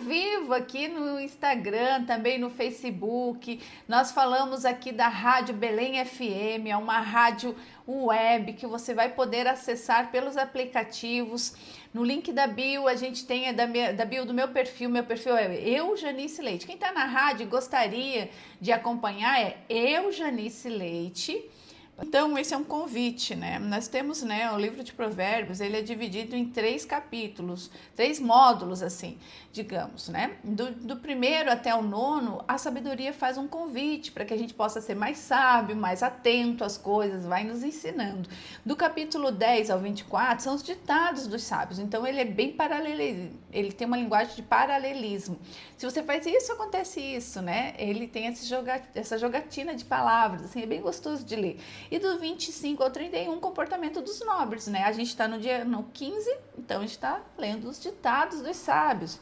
vivo aqui no Instagram, também no Facebook. Nós falamos aqui da Rádio Belém FM, é uma rádio web que você vai poder acessar pelos aplicativos. No link da bio, a gente tem da bio do meu perfil é Eu Janice Leite. Quem está na rádio e gostaria de acompanhar é Eu Janice Leite. Então, esse é um convite, né? Nós temos, né, o livro de Provérbios, ele é dividido em 3 capítulos, 3 módulos, assim, digamos, né? Do primeiro até o 9, a sabedoria faz um convite para que a gente possa ser mais sábio, mais atento às coisas, vai nos ensinando. Do capítulo 10 ao 24 são os ditados dos sábios, então ele é bem paralelo, ele tem uma linguagem de paralelismo. Se você faz isso, acontece isso, né? Ele tem essa jogatina de palavras, assim, é bem gostoso de ler. E do 25 ao 31, comportamento dos nobres, né? A gente está no 15, então a gente está lendo os ditados dos sábios.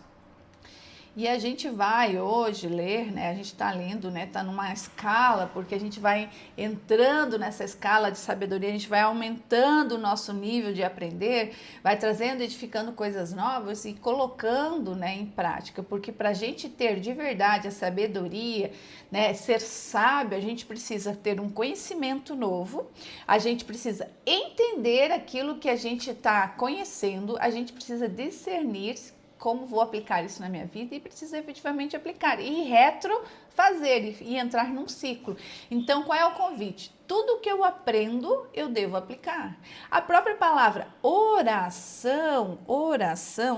E a gente vai hoje ler, né? A gente está lendo, né? Está numa escala, porque a gente vai entrando nessa escala de sabedoria, a gente vai aumentando o nosso nível de aprender, vai trazendo, edificando coisas novas e colocando, né, em prática. Porque para a gente ter de verdade a sabedoria, né, ser sábio, a gente precisa ter um conhecimento novo, a gente precisa entender aquilo que a gente está conhecendo, a gente precisa discernir como vou aplicar isso na minha vida e preciso efetivamente aplicar e retrofazer e entrar num ciclo. Então, qual é o convite? Tudo que eu aprendo, eu devo aplicar. A própria palavra oração,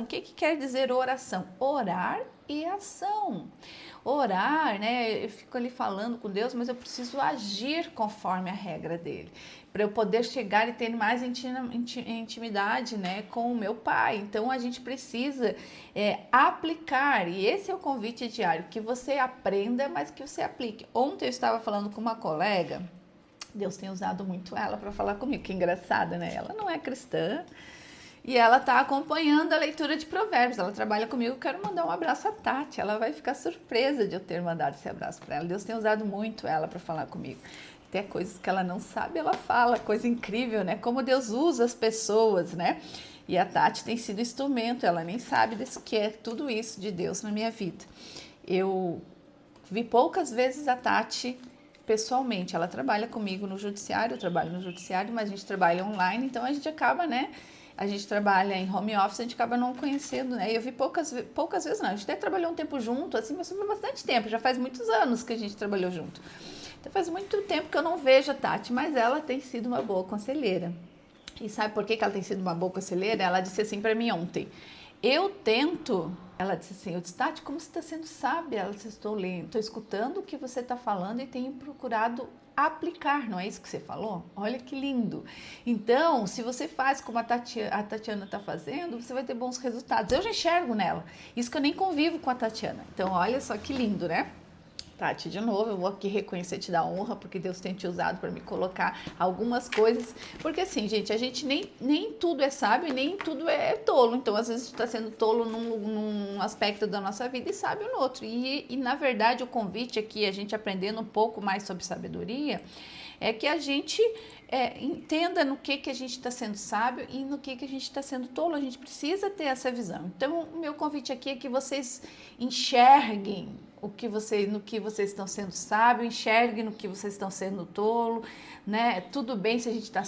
o que quer dizer oração? Orar e ação. Orar, né? Eu fico ali falando com Deus, mas eu preciso agir conforme a regra dele, para eu poder chegar e ter mais intimidade, né, com o meu Pai. Então a gente precisa aplicar, e esse é o convite diário, que você aprenda, mas que você aplique. Ontem eu estava falando com uma colega, Deus tem usado muito ela para falar comigo, que engraçada, né? Ela não é cristã, e ela está acompanhando a leitura de Provérbios. Ela trabalha comigo, quero mandar um abraço à Tati. Ela vai ficar surpresa de eu ter mandado esse abraço para ela. Deus tem usado muito ela para falar comigo. Até coisas que ela não sabe, ela fala. Coisa incrível, né? Como Deus usa as pessoas, né? E a Tati tem sido instrumento. Ela nem sabe desse que é tudo isso de Deus na minha vida. Eu vi poucas vezes a Tati pessoalmente. Ela trabalha comigo no judiciário, eu trabalho no judiciário, mas a gente trabalha online, então a gente acaba, né? A gente trabalha em home office, a gente acaba não conhecendo, né? Eu vi poucas vezes, não. A gente até trabalhou um tempo junto, assim, mas foi bastante tempo. Já faz muitos anos que a gente trabalhou junto. Então faz muito tempo que eu não vejo a Tati, mas ela tem sido uma boa conselheira. E sabe por que ela tem sido uma boa conselheira? Ela disse assim para mim ontem: ela disse assim, eu disse, Tati, como você está sendo sábia? Ela disse, estou lendo, estou escutando o que você está falando e tenho procurado aplicar, não é isso que você falou? Olha que lindo. Então, se você faz como a Tatiana está fazendo, você vai ter bons resultados. Eu já enxergo nela. Isso que eu nem convivo com a Tatiana. Então, olha só que lindo, né? Tati, de novo, eu vou aqui reconhecer, te dar honra, porque Deus tem te usado para me colocar algumas coisas. Porque assim, gente, a gente nem tudo é sábio e nem tudo é tolo. Então, às vezes, a gente está sendo tolo num aspecto da nossa vida e sábio no outro. E, na verdade, o convite aqui, a gente aprendendo um pouco mais sobre sabedoria, é que a gente entenda no que a gente está sendo sábio e no que a gente está sendo tolo. A gente precisa ter essa visão. Então, o meu convite aqui é que vocês enxerguem no que vocês estão sendo sábio, enxerguem no que vocês estão sendo tolo, né? Tudo bem se a gente está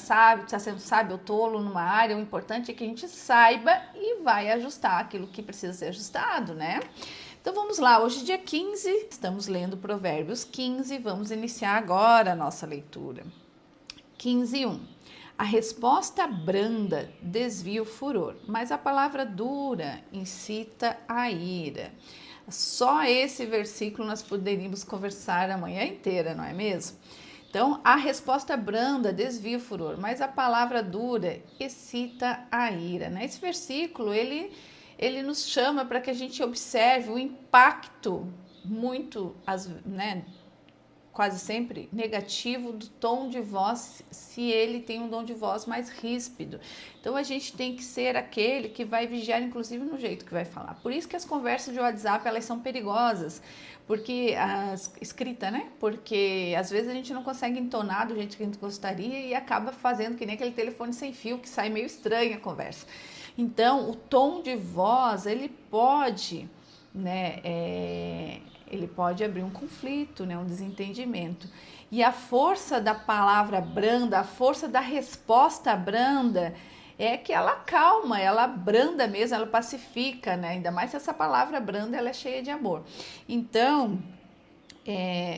sendo sábio ou tolo numa área, o importante é que a gente saiba e vai ajustar aquilo que precisa ser ajustado, né? Então vamos lá, hoje dia 15, estamos lendo Provérbios 15, vamos iniciar agora a nossa leitura. 15:1. A resposta branda desvia o furor, mas a palavra dura incita a ira. Só esse versículo nós poderíamos conversar a manhã inteira, não é mesmo? Então, a resposta branda desvia o furor, mas a palavra dura excita a ira, né? Esse versículo, ele nos chama para que a gente observe o impacto muito, né, quase sempre negativo do tom de voz, se ele tem um tom de voz mais ríspido. Então a gente tem que ser aquele que vai vigiar, inclusive no jeito que vai falar. Por isso que as conversas de WhatsApp, elas são perigosas, porque escrita, né? Porque às vezes a gente não consegue entonar do jeito que a gente gostaria e acaba fazendo que nem aquele telefone sem fio, que sai meio estranha a conversa. Então o tom de voz, ele pode né, ele pode abrir um conflito, né, um desentendimento. E a força da palavra branda, a força da resposta branda, é que ela calma, ela branda mesmo, ela pacifica, né? Ainda mais se essa palavra branda, ela é cheia de amor. Então,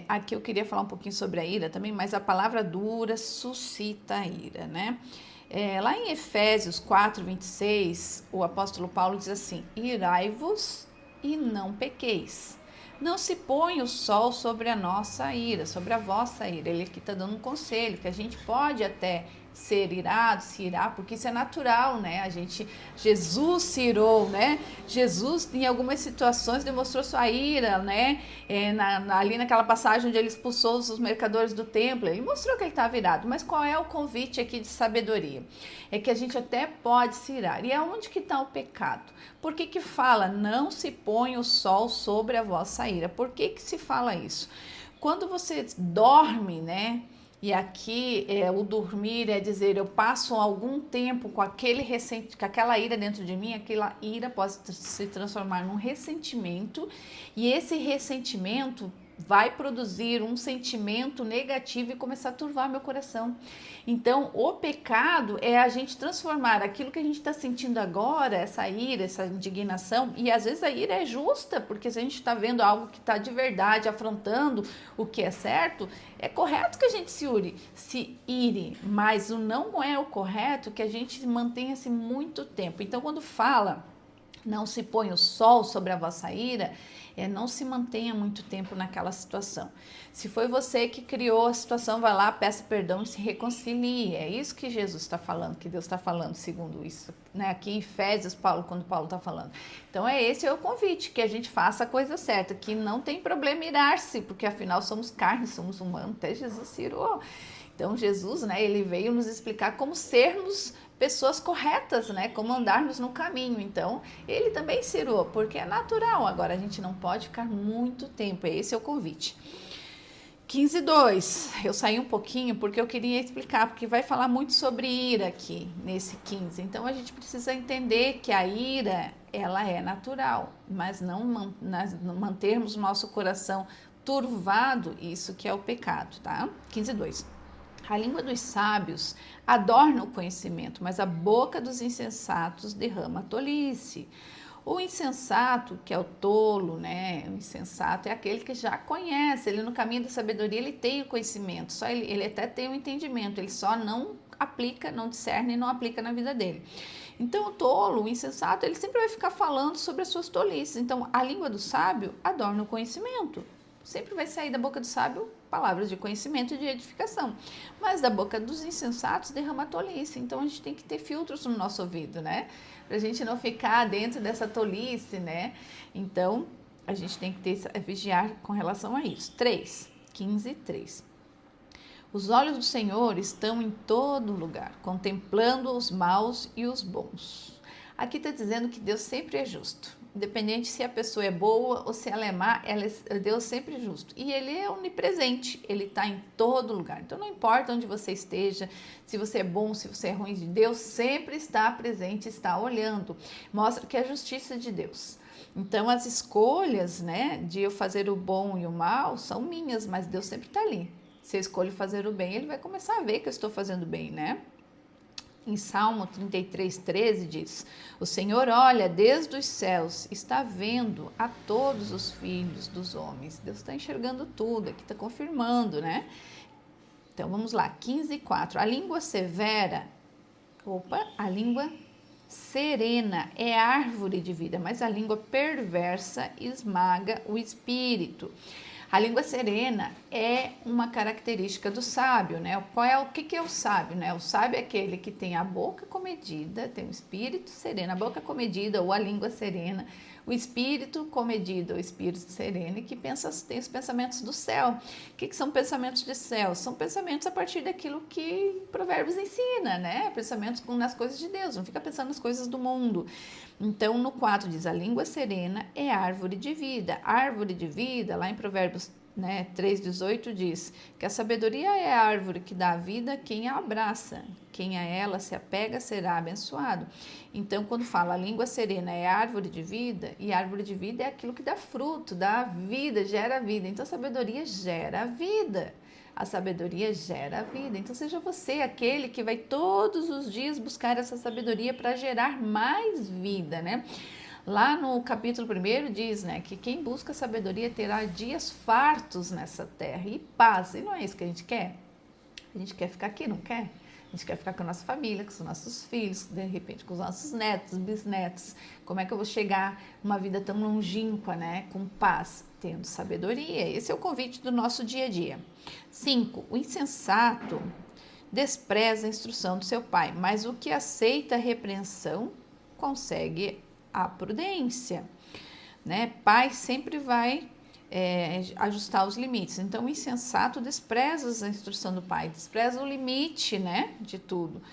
aqui eu queria falar um pouquinho sobre a ira também, mas a palavra dura suscita a ira, né? Lá em Efésios 4:26, o apóstolo Paulo diz assim: irai-vos e não pequeis. Não se põe o sol sobre a nossa ira, sobre a vossa ira. Ele aqui está dando um conselho, que a gente pode até ser irado, se irar, porque isso é natural, né? Jesus se irou, né? Jesus, em algumas situações, demonstrou sua ira, né? Ali naquela passagem onde ele expulsou os mercadores do templo, ele mostrou que ele estava irado. Mas qual é o convite aqui de sabedoria? É que a gente até pode se irar. E aonde que está o pecado? Por que fala, não se põe o sol sobre a vossa ira? Por que se fala isso? Quando você dorme, né? E aqui o dormir é dizer, eu passo algum tempo com com aquela ira dentro de mim, aquela ira pode se transformar num ressentimento, e esse ressentimento vai produzir um sentimento negativo e começar a turvar meu coração. Então, o pecado é a gente transformar aquilo que a gente está sentindo agora, essa ira, essa indignação, e às vezes a ira é justa, porque se a gente está vendo algo que está de verdade afrontando o que é certo, é correto que a gente se ire, mas o não é o correto que a gente mantenha-se muito tempo. Então, quando fala, não se põe o sol sobre a vossa ira, não se mantenha muito tempo naquela situação. Se foi você que criou a situação, vai lá, peça perdão e se reconcilie. É isso que Jesus está falando, que Deus está falando, segundo isso, né? Aqui em Efésios, quando Paulo está falando. Então, esse é o convite, que a gente faça a coisa certa, que não tem problema irar-se, porque afinal somos carne, somos humanos, até Jesus se irou. Então, Jesus, né, ele veio nos explicar como sermos pessoas corretas, né? Como andarmos no caminho. Então, ele também se irou, porque é natural. Agora, a gente não pode ficar muito tempo. Esse é o convite. 15:2. Eu saí um pouquinho porque eu queria explicar, porque vai falar muito sobre ira aqui, nesse 15. Então, a gente precisa entender que a ira, ela é natural, mas não mantermos o nosso coração turvado, isso que é o pecado, tá? 15:2. A língua dos sábios adorna o conhecimento, mas a boca dos insensatos derrama a tolice. O insensato, que é o tolo, né? O insensato é aquele que já conhece, ele no caminho da sabedoria, ele tem o conhecimento, só ele até tem o entendimento, ele só não aplica, não discerne e não aplica na vida dele. Então, o tolo, o insensato, ele sempre vai ficar falando sobre as suas tolices. Então, a língua do sábio adorna o conhecimento. Sempre vai sair da boca do sábio palavras de conhecimento e de edificação, mas da boca dos insensatos derrama a tolice. Então a gente tem que ter filtros no nosso ouvido, né? Pra gente não ficar dentro dessa tolice, né? Então a gente tem que vigiar com relação a isso. 15:3. Os olhos do Senhor estão em todo lugar, contemplando os maus e os bons. Aqui está dizendo que Deus sempre é justo. Independente se a pessoa é boa ou se ela é má, Deus sempre é justo. E Ele é onipresente, Ele está em todo lugar. Então não importa onde você esteja, se você é bom, se você é ruim, Deus sempre está presente, está olhando. Mostra que é a justiça de Deus. Então as escolhas, né, de eu fazer o bom e o mal são minhas, mas Deus sempre está ali. Se eu escolho fazer o bem, Ele vai começar a ver que eu estou fazendo bem, né? Em Salmo 33:13 diz: o Senhor olha desde os céus, está vendo a todos os filhos dos homens. Deus está enxergando tudo, aqui está confirmando, né? Então vamos lá, 15:4. A língua severa, a língua serena é árvore de vida, mas a língua perversa esmaga o espírito. A língua serena é uma característica do sábio, né? O que é o sábio, né? O sábio é aquele que tem a boca comedida, tem o espírito sereno, a boca comedida ou a língua serena, o espírito comedido, o espírito sereno, e que tem os pensamentos do céu. O que são pensamentos de céu? São pensamentos a partir daquilo que Provérbios ensina, né? Pensamentos nas coisas de Deus, não fica pensando nas coisas do mundo. Então, no 4 diz, a língua serena é árvore de vida. Árvore de vida, lá em Provérbios né, 3,18 diz que a sabedoria é a árvore que dá vida a quem a abraça, quem a ela se apega será abençoado. Então, quando fala a língua serena é árvore de vida, e árvore de vida é aquilo que dá fruto, dá vida, gera vida. Então, a sabedoria gera vida. A sabedoria gera vida. Então, seja você aquele que vai todos os dias buscar essa sabedoria para gerar mais vida, né? Lá no capítulo 1 diz, né, que quem busca sabedoria terá dias fartos nessa terra e paz. E não é isso que a gente quer? A gente quer ficar aqui, não quer? A gente quer ficar com a nossa família, com os nossos filhos, de repente com os nossos netos, bisnetos. Como é que eu vou chegar numa vida tão longínqua, né, com paz? Tendo sabedoria. Esse é o convite do nosso dia a dia. 5. O insensato despreza a instrução do seu pai, mas o que aceita a repreensão consegue a prudência, né? Pai sempre vai ajustar os limites. Então, o insensato despreza a instrução do pai, despreza o limite, né, de tudo.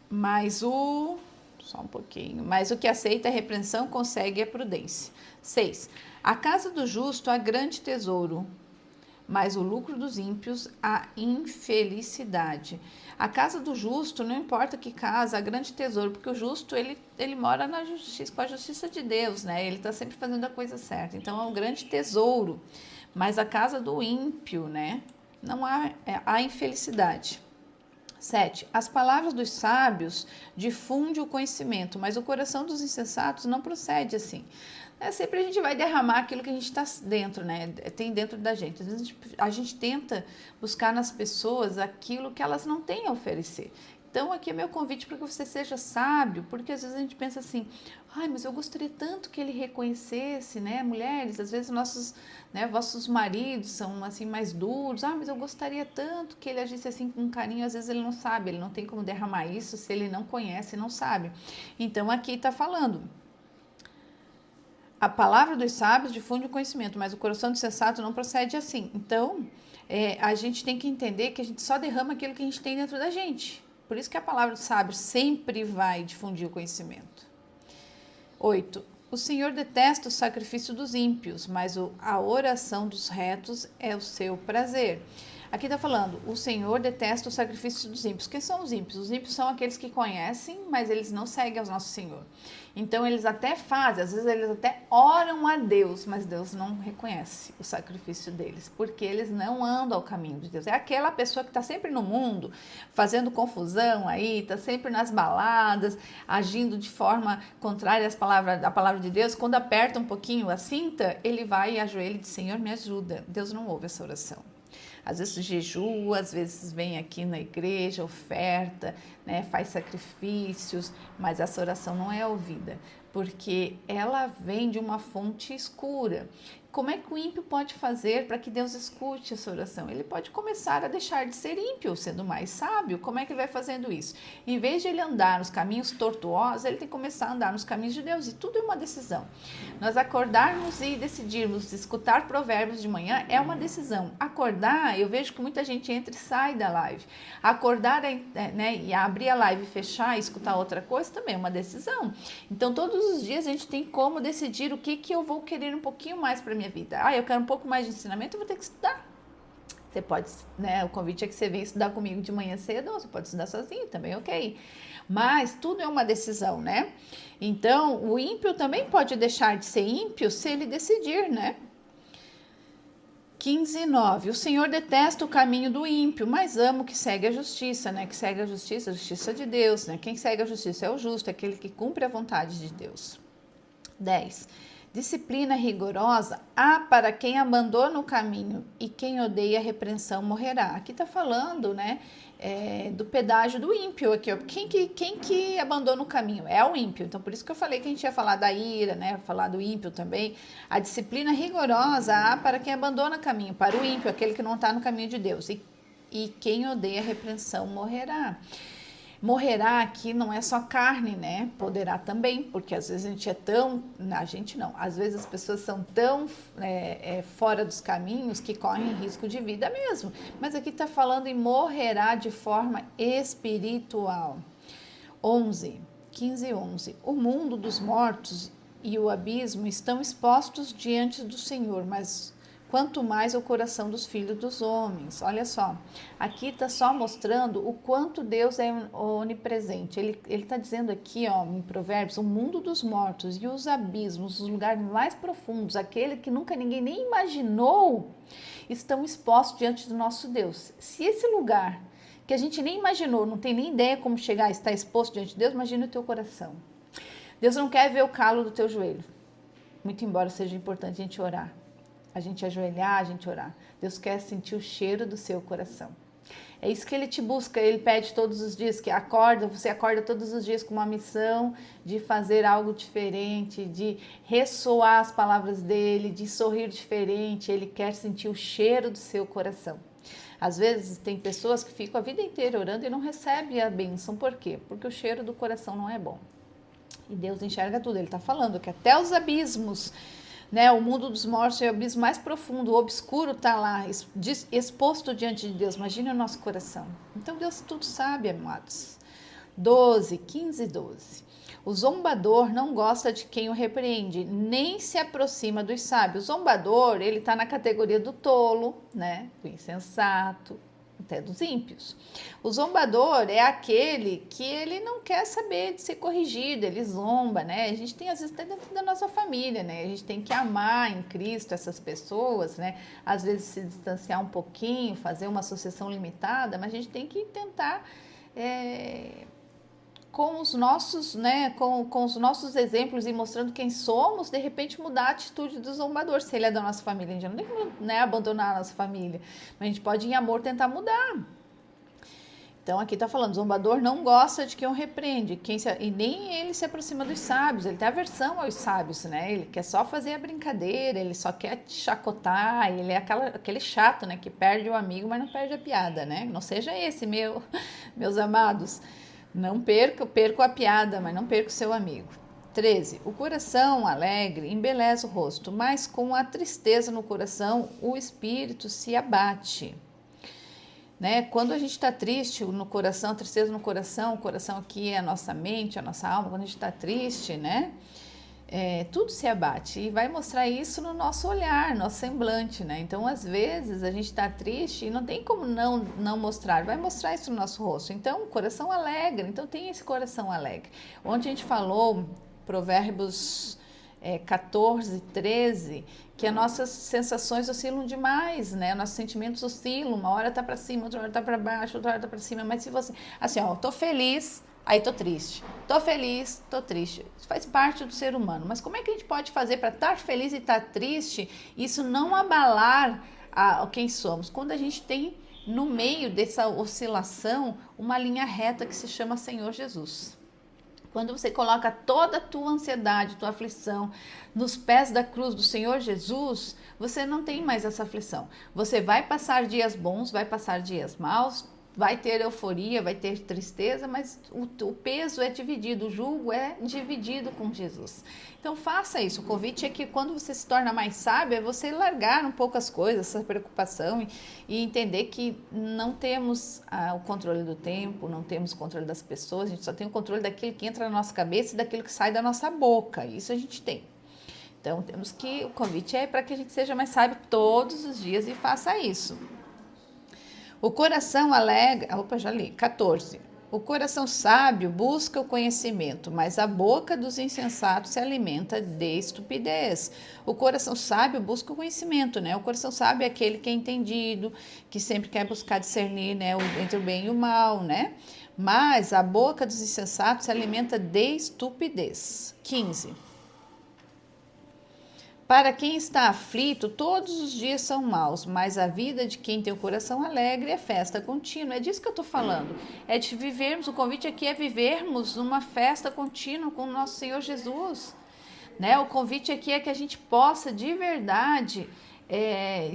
Mas só um pouquinho. Mas o que aceita a repreensão consegue a prudência. 6. A casa do justo há grande tesouro, mas o lucro dos ímpios a infelicidade. A casa do justo, não importa que casa, há grande tesouro, porque o justo ele mora na justiça, com a justiça de Deus, né? Ele está sempre fazendo a coisa certa. Então é um grande tesouro. Mas a casa do ímpio, né? Não há infelicidade. 7. As palavras dos sábios difundem o conhecimento, mas o coração dos insensatos não procede assim. Sempre a gente vai derramar aquilo que a gente está dentro, né? Tem dentro da gente. Às vezes a gente tenta buscar nas pessoas aquilo que elas não têm a oferecer. Então, aqui é meu convite para que você seja sábio, porque às vezes a gente pensa assim, ai, mas eu gostaria tanto que ele reconhecesse, né? Mulheres, às vezes vossos maridos são assim mais duros, mas eu gostaria tanto que ele agisse assim com carinho, às vezes ele não sabe, ele não tem como derramar isso se ele não conhece, não sabe. Então, aqui está falando. A palavra dos sábios difunde o conhecimento, mas o coração do insensato não procede assim. Então, a gente tem que entender que a gente só derrama aquilo que a gente tem dentro da gente. Por isso que a palavra dos sábios sempre vai difundir o conhecimento. 8. O Senhor detesta o sacrifício dos ímpios, mas a oração dos retos é o seu prazer. Aqui está falando, o Senhor detesta o sacrifício dos ímpios. Quem são os ímpios? Os ímpios são aqueles que conhecem, mas eles não seguem ao nosso Senhor. Então, eles até fazem, às vezes eles até oram a Deus, mas Deus não reconhece o sacrifício deles, porque eles não andam ao caminho de Deus. É aquela pessoa que está sempre no mundo, fazendo confusão aí, está sempre nas baladas, agindo de forma contrária à palavra de Deus. Quando aperta um pouquinho a cinta, ele vai e ajoelha e diz, Senhor, me ajuda. Deus não ouve essa oração. Às vezes jejua, às vezes vem aqui na igreja, oferta, né, faz sacrifícios, mas essa oração não é ouvida, porque ela vem de uma fonte escura. Como é que o ímpio pode fazer para que Deus escute essa oração? Ele pode começar a deixar de ser ímpio, sendo mais sábio. Como é que ele vai fazendo isso? Em vez de ele andar nos caminhos tortuosos, ele tem que começar a andar nos caminhos de Deus. E tudo é uma decisão. Nós acordarmos e decidirmos escutar provérbios de manhã é uma decisão. Acordar, eu vejo que muita gente entra e sai da live. Acordar, né, e abrir a live e fechar e escutar outra coisa também é uma decisão. Então, todos os dias a gente tem como decidir o que eu vou querer um pouquinho mais para minha vida. Eu quero um pouco mais de ensinamento, eu vou ter que estudar. Você pode, né? O convite é que você venha estudar comigo de manhã cedo, ou você pode estudar sozinho, também ok. Mas tudo é uma decisão, né? Então, o ímpio também pode deixar de ser ímpio se ele decidir, né? 15:9. O Senhor detesta o caminho do ímpio, mas ama o que segue a justiça, né? Que segue a justiça de Deus, né? Quem segue a justiça é o justo, é aquele que cumpre a vontade de Deus. 10. Disciplina rigorosa há para quem abandona o caminho e quem odeia a repreensão morrerá. Aqui está falando, né, do pedágio do ímpio. Aqui, ó. Quem que abandona o caminho? É o ímpio. Então, por isso que eu falei que a gente ia falar da ira, né, falar do ímpio também. A disciplina rigorosa há para quem abandona o caminho, para o ímpio, aquele que não está no caminho de Deus. E quem odeia a repreensão morrerá. Morrerá aqui não é só carne, né? Poderá também, porque às vezes a gente é tão... A gente não, às vezes as pessoas são tão fora dos caminhos que correm risco de vida mesmo. Mas aqui está falando em morrerá de forma espiritual. 15:11. O mundo dos mortos e o abismo estão expostos diante do Senhor, mas quanto mais o coração dos filhos dos homens. Olha só, aqui está só mostrando o quanto Deus é onipresente. Ele está dizendo aqui, ó, em Provérbios, o mundo dos mortos e os abismos, os lugares mais profundos, aquele que nunca ninguém nem imaginou, estão expostos diante do nosso Deus. Se esse lugar que a gente nem imaginou, não tem nem ideia como chegar, está exposto diante de Deus, imagina o teu coração. Deus não quer ver o calo do teu joelho, muito embora seja importante a gente orar, a gente ajoelhar, a gente orar. Deus quer sentir o cheiro do seu coração. É isso que Ele te busca, Ele pede todos os dias, que você acorda todos os dias com uma missão de fazer algo diferente, de ressoar as palavras dEle, de sorrir diferente. Ele quer sentir o cheiro do seu coração. Às vezes tem pessoas que ficam a vida inteira orando e não recebem a bênção. Por quê? Porque o cheiro do coração não é bom. E Deus enxerga tudo. Ele está falando que até os abismos, né, o mundo dos mortos é o abismo mais profundo, o obscuro está lá, exposto diante de Deus. Imagine o nosso coração. Então Deus tudo sabe, amados. 15:12. O zombador não gosta de quem o repreende, nem se aproxima dos sábios. O zombador, ele está na categoria do tolo, né, do insensato, até dos ímpios. O zombador é aquele que ele não quer saber de ser corrigido, ele zomba, né? A gente tem, às vezes, até dentro da nossa família, né? A gente tem que amar em Cristo essas pessoas, né? Às vezes se distanciar um pouquinho, fazer uma associação limitada, mas a gente tem que tentar... com os nossos, né, com os nossos exemplos e mostrando quem somos, de repente mudar a atitude do zombador, se ele é da nossa família. A gente não tem que, né, abandonar a nossa família, mas a gente pode, em amor, tentar mudar. Então, aqui está falando, o zombador não gosta de quem o repreende, e nem ele se aproxima dos sábios, ele tem aversão aos sábios, né? Ele quer só fazer a brincadeira, ele só quer te chacotar, ele é aquele chato, né, que perde o amigo, mas não perde a piada, né? Não seja esse, meus amados. Não perco a piada, mas não perco o seu amigo. 13. O coração alegre embeleza o rosto, mas com a tristeza no coração, o espírito se abate. Né? Quando a gente está triste no coração, tristeza no coração, o coração aqui é a nossa mente, a nossa alma, quando a gente está triste, né? Tudo se abate e vai mostrar isso no nosso olhar, nosso semblante, né? Então, às vezes, a gente está triste e não tem como não mostrar, vai mostrar isso no nosso rosto. Então, o coração alegre, então tem esse coração alegre. Ontem a gente falou, Provérbios 14:13, que as nossas sensações oscilam demais, né? Nossos sentimentos oscilam, uma hora tá para cima, outra hora tá para baixo, outra hora tá para cima, mas se você, assim, ó, tô feliz, aí tô triste, tô feliz, tô triste. Isso faz parte do ser humano. Mas como é que a gente pode fazer para estar feliz e estar triste, isso não abalar quem somos? Quando a gente tem no meio dessa oscilação uma linha reta que se chama Senhor Jesus. Quando você coloca toda a tua ansiedade, tua aflição nos pés da cruz do Senhor Jesus, você não tem mais essa aflição. Você vai passar dias bons, vai passar dias maus, vai ter euforia, vai ter tristeza, mas o peso é dividido, o jugo é dividido com Jesus. Então faça isso. O convite é que quando você se torna mais sábio, é você largar um pouco as coisas, essa preocupação e entender que não temos o controle do tempo, não temos o controle das pessoas, a gente só tem o controle daquilo que entra na nossa cabeça e daquilo que sai da nossa boca. Isso a gente tem. Então o convite é para que a gente seja mais sábio todos os dias e faça isso. O coração alegre... já li. 14. O coração sábio busca o conhecimento, mas a boca dos insensatos se alimenta de estupidez. O coração sábio busca o conhecimento, né? O coração sábio é aquele que é entendido, que sempre quer buscar discernir, né, entre o bem e o mal, né? Mas a boca dos insensatos se alimenta de estupidez. 15. Para quem está aflito, todos os dias são maus, mas a vida de quem tem o coração alegre é festa contínua. É disso que eu estou falando. É de vivermos, o convite aqui é vivermos uma festa contínua com o nosso Senhor Jesus. Né? O convite aqui é que a gente possa de verdade né,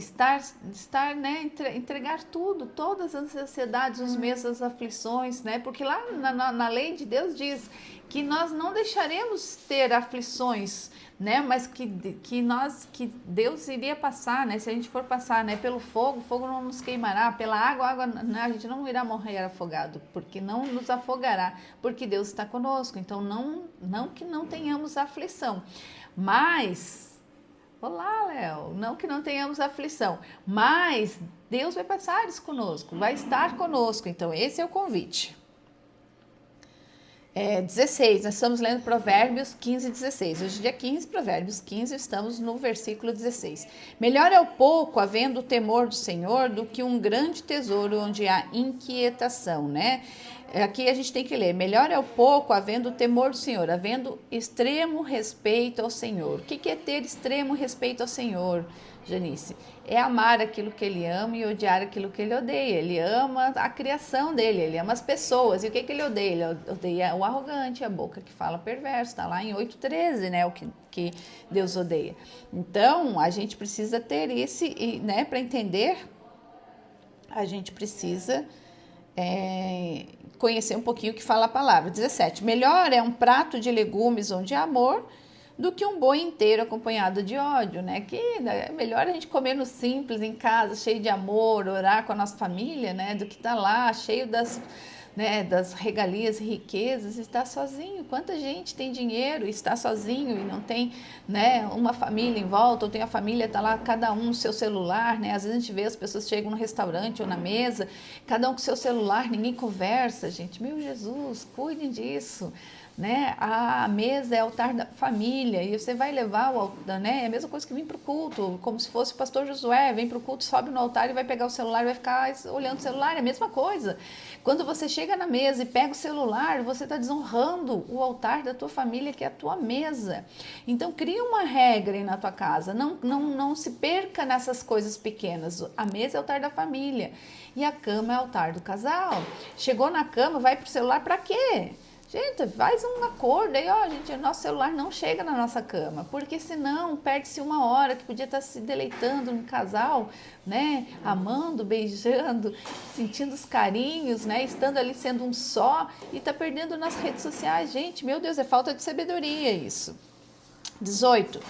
entregar tudo, todas as ansiedades, os medos, as aflições, né? Porque lá na lei de Deus diz que nós não deixaremos ter aflições, né? Mas que Deus iria passar, né? Se a gente for passar, né, pelo fogo, o fogo não nos queimará, pela água, né, a gente não irá morrer afogado, porque não nos afogará, porque Deus está conosco. Então não que não tenhamos aflição, mas Olá, Léo. Não que não tenhamos aflição, mas Deus vai passar isso conosco, vai estar conosco. Então, esse é o convite. 16, nós estamos lendo Provérbios 15 e 16. Hoje, dia 15, Provérbios 15, estamos no versículo 16. Melhor é o pouco, havendo o temor do Senhor, do que um grande tesouro onde há inquietação, né? Aqui a gente tem que ler, melhor é o pouco, havendo o temor do Senhor, havendo extremo respeito ao Senhor. O que é ter extremo respeito ao Senhor, Janice? É amar aquilo que ele ama e odiar aquilo que ele odeia. Ele ama a criação dele, ele ama as pessoas. E o que ele odeia? Ele odeia o arrogante, a boca que fala perverso. Está lá em 8:13, né? O que Deus odeia. Então, a gente precisa ter esse, né? Para entender, a gente precisa conhecer um pouquinho o que fala a palavra. 17. Melhor é um prato de legumes onde há amor do que um boi inteiro acompanhado de ódio, né? Que é melhor a gente comer no simples, em casa, cheio de amor, orar com a nossa família, né? Do que estar lá, cheio das regalias e riquezas, e estar sozinho. Quanta gente tem dinheiro e está sozinho e não tem, né, uma família em volta, ou tem a família, está lá cada um no seu celular, né? Às vezes a gente vê as pessoas chegam no restaurante ou na mesa, cada um com seu celular, ninguém conversa, gente. Meu Jesus, cuidem disso. Né? A mesa é altar da família e você vai levar o altar, né? É a mesma coisa que vir para o culto, como se fosse o pastor Josué, vem para o culto, sobe no altar e vai pegar o celular e vai ficar olhando o celular, é a mesma coisa. Quando você chega na mesa e pega o celular, você está desonrando o altar da tua família, que é a tua mesa. Então cria uma regra aí na tua casa, não se perca nessas coisas pequenas. A mesa é o altar da família e a cama é o altar do casal. Chegou na cama, vai pro celular para quê? Gente, faz um acordo aí, ó, gente, nosso celular não chega na nossa cama, porque senão perde-se uma hora que podia estar se deleitando no casal, né, amando, beijando, sentindo os carinhos, né, estando ali sendo um só, e tá perdendo nas redes sociais. Gente, meu Deus, é falta de sabedoria isso. 18.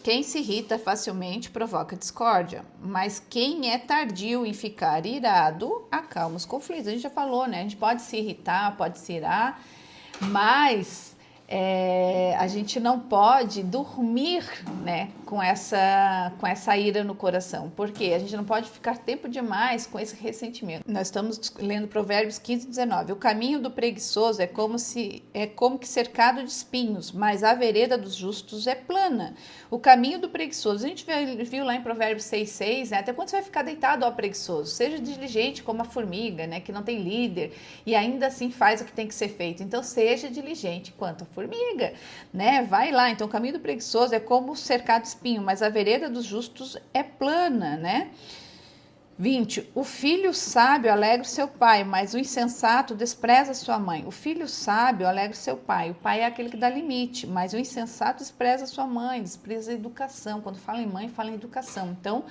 Quem se irrita facilmente provoca discórdia, mas quem é tardio em ficar irado acalma os conflitos. A gente já falou, né, a gente pode se irritar, pode se irar, mas a gente não pode dormir, né, com essa ira no coração, porque a gente não pode ficar tempo demais com esse ressentimento. Nós estamos lendo Provérbios 15, 19. O caminho do preguiçoso é como que cercado de espinhos, mas a vereda dos justos é plana. O caminho do preguiçoso, a gente viu lá em Provérbios 6, 6, né, até quando você vai ficar deitado, ó preguiçoso? Seja diligente como a formiga, né, que não tem líder e ainda assim faz o que tem que ser feito. Então seja diligente quanto a formiga, né? Vai lá. Então, o caminho do preguiçoso é como cercado de espinho, mas a vereda dos justos é plana, né? 20. O filho sábio alegra o seu pai, mas o insensato despreza sua mãe. O filho sábio alegra o seu pai. O pai é aquele que dá limite, mas o insensato despreza sua mãe, despreza a educação. Quando fala em mãe, fala em educação. Então,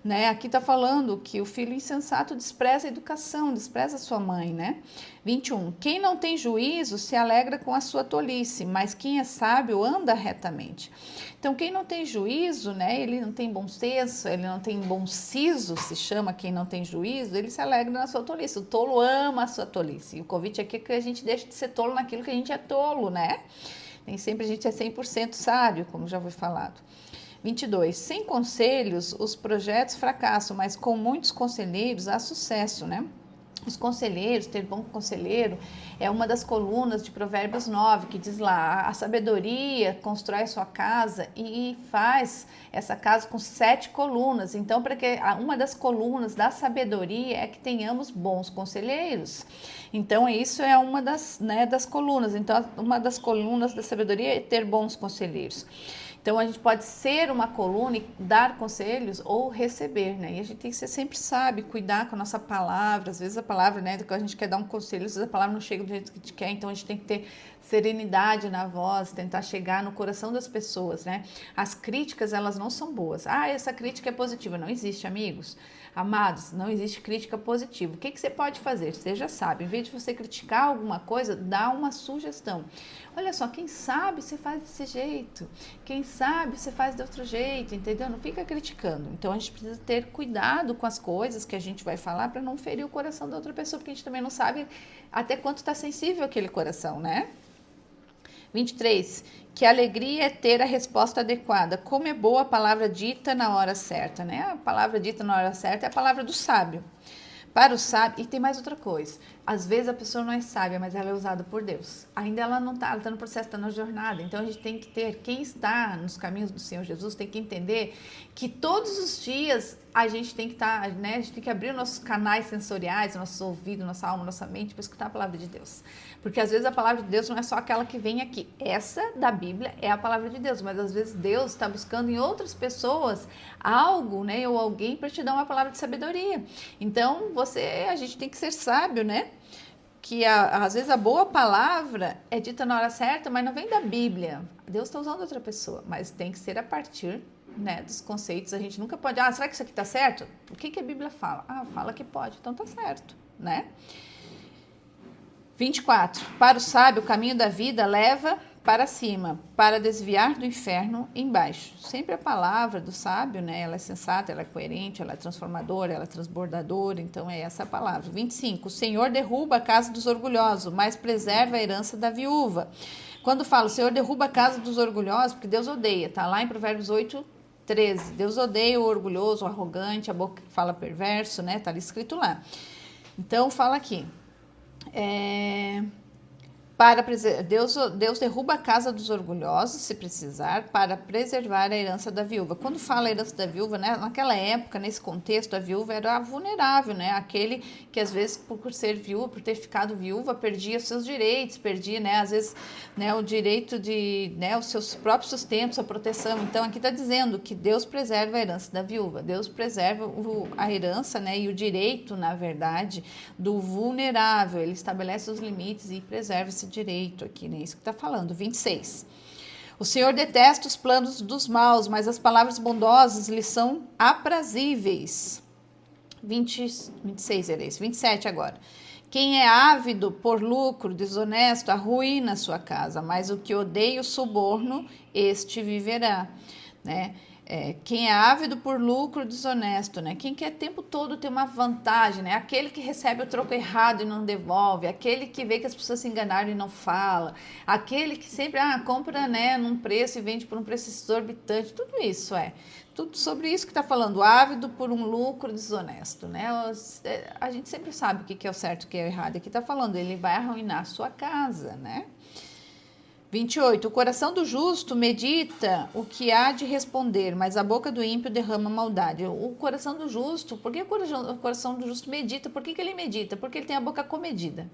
né, aqui está falando que o filho insensato despreza a educação, despreza sua mãe, né? 21. Quem não tem juízo se alegra com a sua tolice, mas quem é sábio anda retamente. Então, quem não tem juízo, né, ele não tem bom senso, ele não tem bom siso, se chama quem não tem juízo, ele se alegra na sua tolice. O tolo ama a sua tolice. E o convite aqui é que a gente deixe de ser tolo naquilo que a gente é tolo, né? Nem sempre a gente é 100% sábio, como já foi falado. 22. Sem conselhos, os projetos fracassam, mas com muitos conselheiros há sucesso, né? Os conselheiros, ter bom conselheiro, é uma das colunas de Provérbios 9, que diz lá, a sabedoria constrói a sua casa e faz essa casa com 7 colunas. Então, para que uma das colunas da sabedoria é que tenhamos bons conselheiros. Então, isso é uma das colunas. Então, uma das colunas da sabedoria é ter bons conselheiros. Então, a gente pode ser uma coluna e dar conselhos ou receber, né? E a gente tem que ser sempre sábio, cuidar com a nossa palavra. Às vezes a palavra, né, que a gente quer dar um conselho, às vezes a palavra não chega do jeito que a gente quer, então a gente tem que ter serenidade na voz, tentar chegar no coração das pessoas, né? As críticas, elas não são boas. Ah, essa crítica é positiva. Não existe, amigos. Amados, não existe crítica positiva. O que você pode fazer? Seja sábio. Em vez de você criticar alguma coisa, dá uma sugestão. Olha só, quem sabe você faz desse jeito. Quem sabe você faz de outro jeito, entendeu? Não fica criticando. Então, a gente precisa ter cuidado com as coisas que a gente vai falar para não ferir o coração da outra pessoa, porque a gente também não sabe até quanto está sensível aquele coração, né? 23. Que alegria é ter a resposta adequada. Como é boa a palavra dita na hora certa, né? A palavra dita na hora certa é a palavra do sábio. Para o sábio, e tem mais outra coisa, às vezes a pessoa não é sábia, mas ela é usada por Deus. Ainda ela não está, ela está no processo, está na jornada. Então a gente tem que ter, quem está nos caminhos do Senhor Jesus tem que entender que todos os dias a gente tem que estar, né? A gente tem que abrir os nossos canais sensoriais, nossos ouvidos, nossa alma, nossa mente para escutar a palavra de Deus. Porque às vezes a palavra de Deus não é só aquela que vem aqui. Essa da Bíblia é a palavra de Deus, mas às vezes Deus está buscando em outras pessoas algo, né? Ou alguém para te dar uma palavra de sabedoria. Então a gente tem que ser sábio, né? Que às vezes a boa palavra é dita na hora certa, mas não vem da Bíblia. Deus está usando outra pessoa, mas tem que ser a partir, né, dos conceitos. A gente nunca pode, será que isso aqui está certo? O que a Bíblia fala? Fala que pode, então está certo, né? 24. Para o sábio, o caminho da vida leva para cima, para desviar do inferno embaixo. Sempre a palavra do sábio, né? Ela é sensata, ela é coerente, ela é transformadora, ela é transbordadora, então é essa a palavra. 25. O Senhor derruba a casa dos orgulhosos, mas preserva a herança da viúva. Quando fala o Senhor derruba a casa dos orgulhosos, porque Deus odeia, tá lá em Provérbios 8, 13. Deus odeia o orgulhoso, o arrogante, a boca que fala perverso, né? Tá ali escrito lá. Então fala aqui. Deus derruba a casa dos orgulhosos, se precisar, para preservar a herança da viúva. Quando fala a herança da viúva, né, naquela época, nesse contexto, a viúva era vulnerável, né, aquele que às vezes, por ser viúva, por ter ficado viúva, perdia seus direitos, perdia, né, às vezes, né, o direito de, né, os seus próprios sustentos, a proteção. Então, aqui está dizendo que Deus preserva a herança da viúva, Deus preserva a herança, né, e o direito, na verdade, do vulnerável. Ele estabelece os limites e preserva esse direito aqui, né? Isso que está falando. 26. O Senhor detesta os planos dos maus, mas as palavras bondosas lhe são aprazíveis. 26 era isso. 27 agora. Quem é ávido por lucro desonesto arruína sua casa, mas o que odeia o suborno, este viverá, né? Quem é ávido por lucro desonesto, né? Quem quer o tempo todo ter uma vantagem, né? Aquele que recebe o troco errado e não devolve, aquele que vê que as pessoas se enganaram e não fala, aquele que sempre compra, né, num preço e vende por um preço exorbitante, tudo isso tudo sobre isso que está falando, ávido por um lucro desonesto, né? A gente sempre sabe o que é o certo e o que é o errado. Aqui está falando, ele vai arruinar a sua casa, né? 28. O coração do justo medita o que há de responder, mas a boca do ímpio derrama maldade. O coração do justo, por que o coração do justo medita? Por que ele medita? Porque ele tem a boca comedida.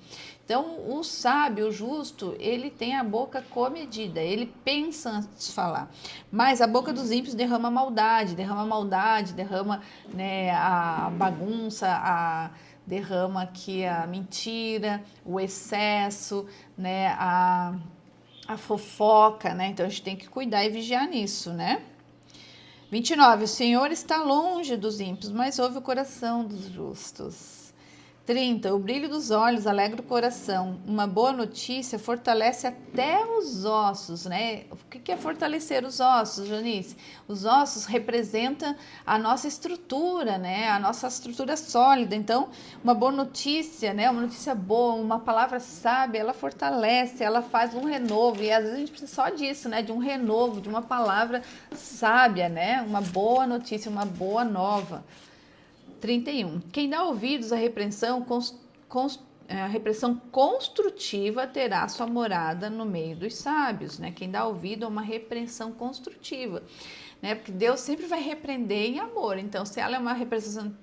Então, o sábio, o justo, ele tem a boca comedida, ele pensa antes de falar. Mas a boca dos ímpios derrama maldade, derrama, né, a bagunça, derrama aqui a mentira, o excesso, né, a fofoca, né? Então a gente tem que cuidar e vigiar nisso, né? 29. O Senhor está longe dos ímpios, mas ouve o coração dos justos. 30. O brilho dos olhos alegra o coração. Uma boa notícia fortalece até os ossos, né? O que é fortalecer os ossos, Janice? Os ossos representam a nossa estrutura, né? A nossa estrutura sólida. Então, uma boa notícia, né? Uma notícia boa, uma palavra sábia, ela fortalece, ela faz um renovo. E às vezes a gente precisa só disso, né? De um renovo, de uma palavra sábia, né? Uma boa notícia, uma boa nova. 31. Quem dá ouvidos à repreensão construtiva terá sua morada no meio dos sábios, né? Quem dá ouvido a uma repreensão construtiva, né? Porque Deus sempre vai repreender em amor. Então, se ela é uma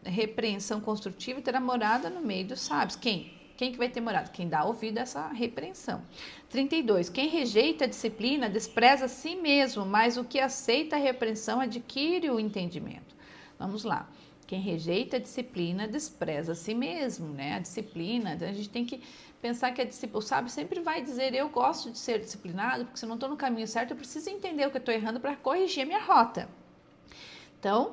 repreensão construtiva, terá morada no meio dos sábios. Quem que vai ter morada? Quem dá ouvido a essa repreensão. 32. Quem rejeita a disciplina despreza a si mesmo, mas o que aceita a repreensão adquire o entendimento. Vamos lá. Quem rejeita a disciplina despreza a si mesmo, né? A disciplina, a gente tem que pensar que o sábio sempre vai dizer, eu gosto de ser disciplinado, porque se eu não estou no caminho certo, eu preciso entender o que eu estou errando para corrigir a minha rota. Então,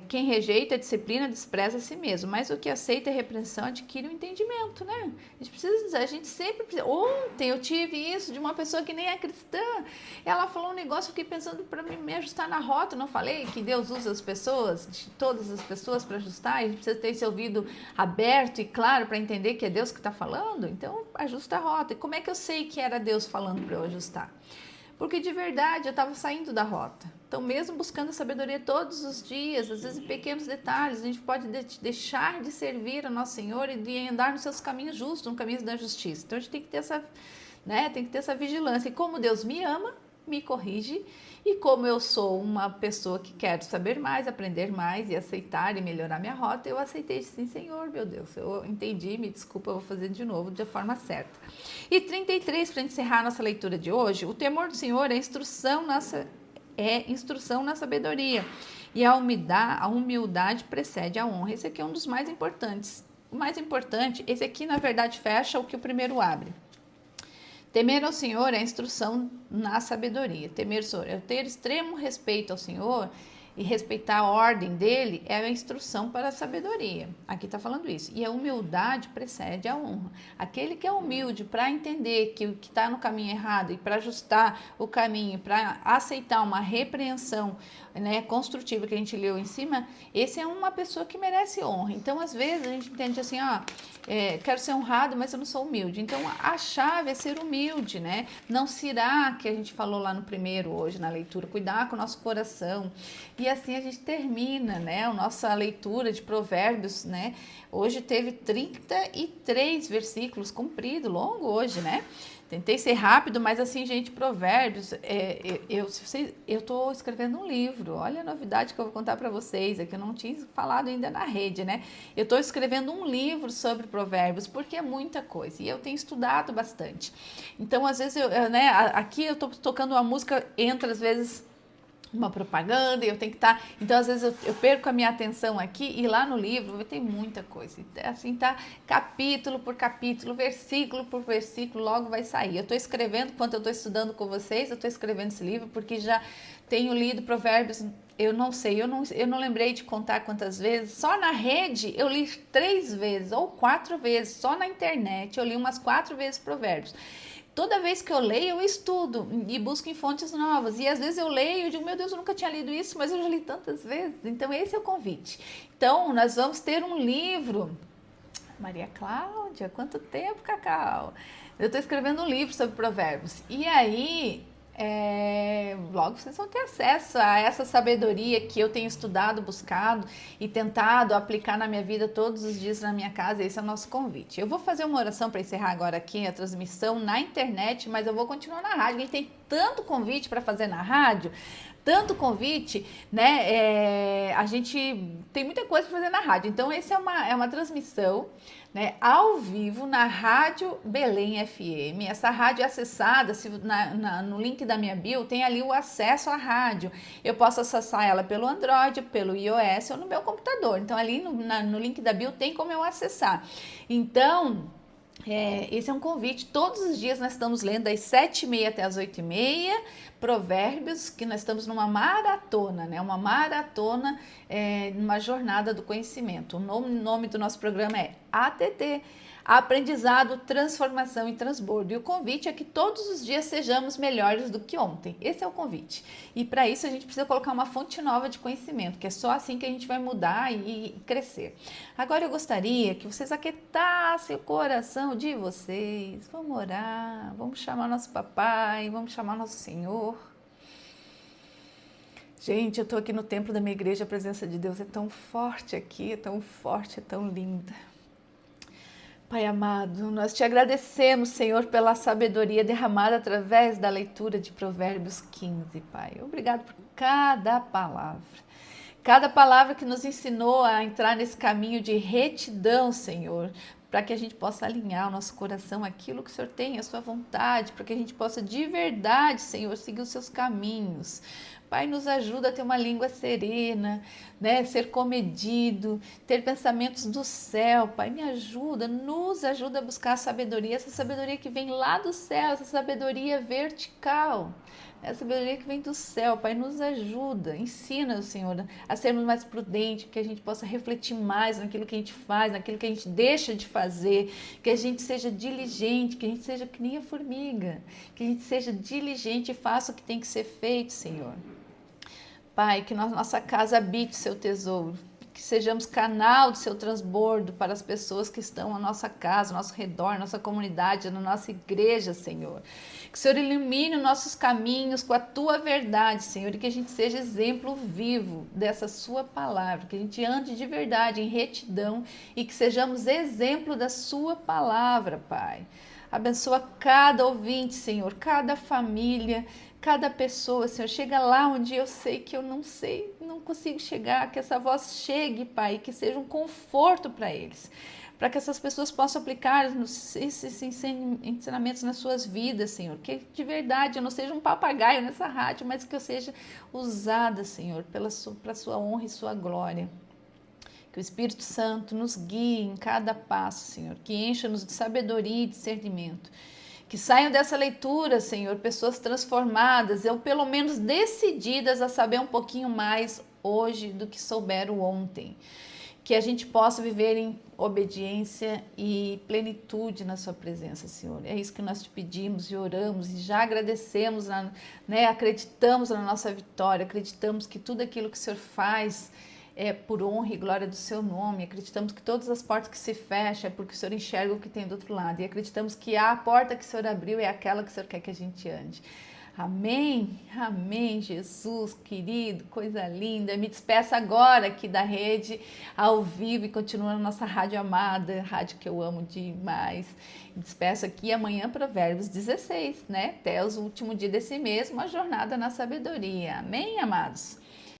Quem rejeita a disciplina despreza a si mesmo, mas o que aceita a repreensão adquire o entendimento, né? A gente sempre precisa. Ontem eu tive isso de uma pessoa que nem é cristã. Ela falou um negócio, eu fiquei pensando para me ajustar na rota. Não falei que Deus usa as pessoas, todas as pessoas, para ajustar. A gente precisa ter esse ouvido aberto e claro para entender que é Deus que está falando. Então, ajusta a rota. E como é que eu sei que era Deus falando para eu ajustar? Porque de verdade eu estava saindo da rota. Então, mesmo buscando a sabedoria todos os dias, às vezes em pequenos detalhes, a gente pode deixar de servir ao nosso Senhor e de andar nos seus caminhos justos, no caminho da justiça. Então, a gente tem que ter essa vigilância. E como Deus me ama, me corrige. E como eu sou uma pessoa que quero saber mais, aprender mais e aceitar e melhorar minha rota, eu aceitei sim, Senhor, meu Deus, eu entendi, me desculpa, eu vou fazer de novo, da forma certa. E 33, para encerrar nossa leitura de hoje, o temor do Senhor é instrução na sabedoria. E a humildade precede a honra. Esse aqui é um dos mais importantes. O mais importante, esse aqui na verdade fecha o que o primeiro abre. Temer ao Senhor é a instrução na sabedoria. Temer ao Senhor é ter extremo respeito ao Senhor e respeitar a ordem dele é a instrução para a sabedoria. Aqui está falando isso. E a humildade precede a honra. Aquele que é humilde para entender que o que está no caminho errado e para ajustar o caminho, para aceitar uma repreensão, né, construtiva que a gente leu em cima, esse é uma pessoa que merece honra. Então, às vezes, a gente entende assim, quero ser honrado, mas eu não sou humilde. Então, a chave é ser humilde, né? Não se irá, que a gente falou lá no primeiro hoje, na leitura, cuidar com o nosso coração. E assim a gente termina, né, a nossa leitura de Provérbios, né? Hoje teve 33 versículos, comprido, longo hoje, né? Tentei ser rápido, mas assim, gente, Provérbios, eu estou escrevendo um livro, olha a novidade que eu vou contar para vocês, é que eu não tinha falado ainda na rede, né? Eu estou escrevendo um livro sobre Provérbios, porque é muita coisa, e eu tenho estudado bastante. Então, às vezes, aqui eu estou tocando uma música, entra às vezes uma propaganda e eu tenho que estar... Então, às vezes, eu perco a minha atenção aqui e lá no livro tem muita coisa. Assim, tá capítulo por capítulo, versículo por versículo, logo vai sair. Eu estou escrevendo, enquanto eu estou estudando com vocês, eu estou escrevendo esse livro porque já tenho lido Provérbios, eu não sei, eu não lembrei de contar quantas vezes. Só na rede eu li 3 vezes ou 4 vezes, só na internet eu li umas 4 vezes Provérbios. Toda vez que eu leio, eu estudo e busco em fontes novas. E às vezes eu leio e digo, meu Deus, eu nunca tinha lido isso, mas eu já li tantas vezes. Então, esse é o convite. Então, nós vamos ter um livro. Maria Cláudia, quanto tempo, Cacau? Eu estou escrevendo um livro sobre provérbios. E aí... logo vocês vão ter acesso a essa sabedoria que eu tenho estudado, buscado e tentado aplicar na minha vida todos os dias na minha casa. Esse é o nosso convite. Eu vou fazer uma oração para encerrar agora aqui a transmissão na internet, mas eu vou continuar na rádio. A gente tem tanto convite para fazer na rádio, tanto convite, né? A gente tem muita coisa para fazer na rádio. Então, essa é uma transmissão, né, ao vivo na Rádio Belém FM. Essa rádio é acessada, no link da minha bio tem ali o acesso à rádio. Eu posso acessar ela pelo Android, pelo iOS ou no meu computador. Então, ali no link da bio tem como eu acessar. Então... esse é um convite. Todos os dias nós estamos lendo das 7h30 até as 8h30 Provérbios, que nós estamos numa maratona, né? Uma maratona, numa jornada do conhecimento. O nome do nosso programa é ATT, Aprendizado, Transformação e Transbordo. E o convite é que todos os dias sejamos melhores do que ontem. Esse é o convite. E para isso a gente precisa colocar uma fonte nova de conhecimento, que é só assim que a gente vai mudar e crescer. Agora eu gostaria que vocês aquietassem o coração de vocês. Vamos orar, vamos chamar nosso papai, vamos chamar nosso Senhor. Gente, eu estou aqui no templo da minha igreja, a presença de Deus é tão forte aqui, é tão forte, é tão linda. Pai amado, nós te agradecemos, Senhor, pela sabedoria derramada através da leitura de Provérbios 15, Pai. Obrigado por cada palavra que nos ensinou a entrar nesse caminho de retidão, Senhor, para que a gente possa alinhar o nosso coração àquilo que o Senhor tem, a sua vontade, para que a gente possa de verdade, Senhor, seguir os seus caminhos. Pai, nos ajuda a ter uma língua serena, né? Ser comedido, ter pensamentos do céu. Pai, me ajuda, nos ajuda a buscar a sabedoria, essa sabedoria que vem lá do céu, essa sabedoria vertical. Essa sabedoria que vem do céu, Pai, nos ajuda, ensina, Senhor, a sermos mais prudentes, que a gente possa refletir mais naquilo que a gente faz, naquilo que a gente deixa de fazer, que a gente seja diligente, que a gente seja que nem a formiga, que a gente seja diligente e faça o que tem que ser feito, Senhor. Pai, que na nossa casa habite o seu tesouro, que sejamos canal do seu transbordo para as pessoas que estão à nossa casa, ao nosso redor, nossa comunidade, na nossa igreja, Senhor. Que o Senhor ilumine os nossos caminhos com a tua verdade, Senhor, e que a gente seja exemplo vivo dessa sua palavra, que a gente ande de verdade, em retidão, e que sejamos exemplo da sua palavra, Pai. Abençoa cada ouvinte, Senhor, cada família, cada pessoa, Senhor. Chega lá onde eu sei que eu não sei, não consigo chegar, que essa voz chegue, Pai, que seja um conforto para eles, para que essas pessoas possam aplicar esses ensinamentos nas suas vidas, Senhor. Que de verdade eu não seja um papagaio nessa rádio, mas que eu seja usada, Senhor, para a sua honra e sua glória. Que o Espírito Santo nos guie em cada passo, Senhor, que encha-nos de sabedoria e discernimento. Que saiam dessa leitura, Senhor, pessoas transformadas, ou pelo menos decididas a saber um pouquinho mais hoje do que souberam ontem. Que a gente possa viver em obediência e plenitude na sua presença, Senhor. É isso que nós te pedimos e oramos e já agradecemos, né? Acreditamos na nossa vitória, acreditamos que tudo aquilo que o Senhor faz é por honra e glória do seu nome. Acreditamos que todas as portas que se fecham é porque o Senhor enxerga o que tem do outro lado. E acreditamos que a porta que o Senhor abriu é aquela que o Senhor quer que a gente ande. Amém? Amém, Jesus, querido, coisa linda. Me despeço agora aqui da rede ao vivo e continua na nossa rádio amada, rádio que eu amo demais. Me despeço aqui amanhã, Provérbios 16, né? Até o último dia desse mês, uma jornada na sabedoria. Amém, amados?